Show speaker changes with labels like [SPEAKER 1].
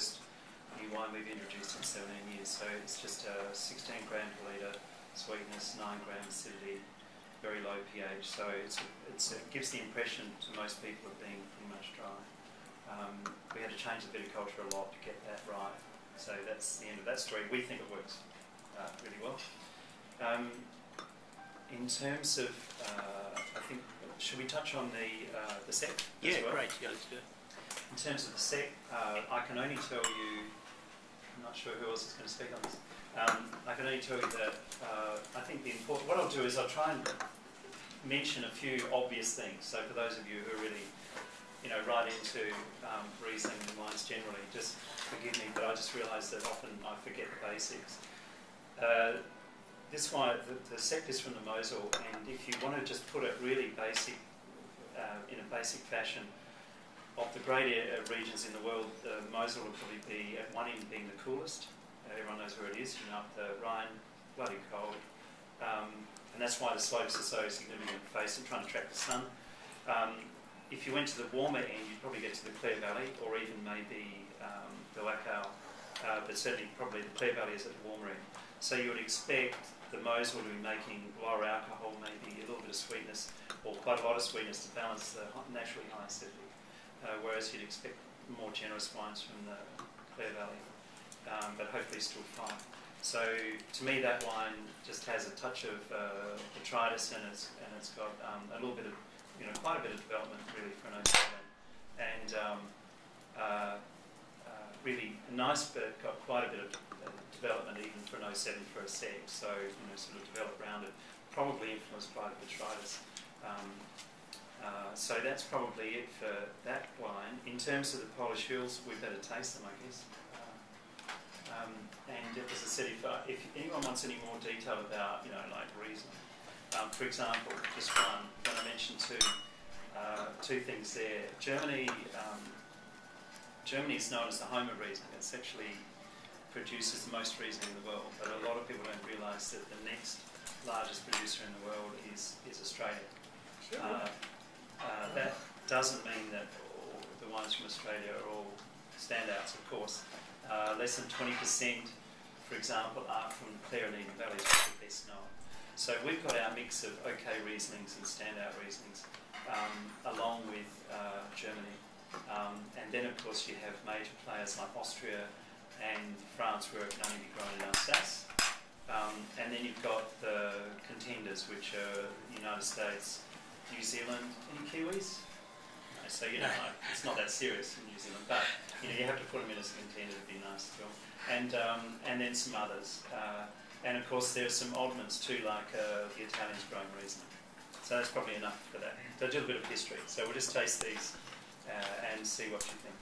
[SPEAKER 1] first new wine we've introduced in 17 years. So it's just 16 gram per litre sweetness, 9 gram acidity, very low pH. So it gives the impression to most people of being pretty much dry. We had to change the viticulture a lot to get that right. So that's the end of that story. We think it works really well. In terms of, I think, should we touch on the sec as well?
[SPEAKER 2] Great. Yeah, let's do it.
[SPEAKER 1] In terms of the sec, I can only tell you, I'm not sure who else is going to speak on this. I can only tell you that I think the important, what I'll do is I'll try and mention a few obvious things. So for those of you who are really, right into Riesling and wines generally, just forgive me, but I just realise that often I forget the basics. This wine, the sec is from the Mosel, and if you want to just put it really basic, in a basic fashion, of the great regions in the world, the Mosel will probably be at one end being the coolest. Everyone knows where it is, up the Rhine, bloody cold. And that's why the slopes are so significant, facing, trying to track the sun. If you went to the warmer end, you'd probably get to the Clare Valley, or even maybe the Wachau, but certainly probably the Clare Valley is at the warmer end. So you would expect the Mosel to be making lower alcohol, maybe a little bit of sweetness, or quite a lot of sweetness to balance the naturally high acidity. Whereas you'd expect more generous wines from the Clare Valley, but hopefully still fine. So to me, that wine just has a touch of botrytis, and it's got a little bit of, quite a bit of development really for an 07, and really nice, but got quite a bit of development even for an 07 for a sec. So sort of developed around it, probably influenced by the botrytis. So that's probably it for that wine. In terms of the Polish hills, we better taste them, I guess. And as I said, if anyone wants any more detail about, like Riesling, for example, just one, I'm going to mention two things there. Germany is known as the home of Riesling. It actually produces the most Riesling in the world, but a lot of people don't realise that the next largest producer in the world is Australia.
[SPEAKER 2] Sure.
[SPEAKER 1] That doesn't mean that the wines from Australia are all standouts, of course. Less than 20%, for example, are from Clare and Eden Valleys, which are best known. So we've got our mix of okay Rieslings and standout Rieslings, along with Germany. And then, of course, you have major players like Austria and France, where it can only be grown in Alsace. And then you've got the contenders, which are the United States, New Zealand. Any Kiwis? No, so it's not that serious in New Zealand, but you have to put them in as a contender to be nice as well. And then some others, and of course there's some oddments too, like the Italians growing Riesling. So that's probably enough for that. So just a bit of history. So we'll just taste these and see what you think.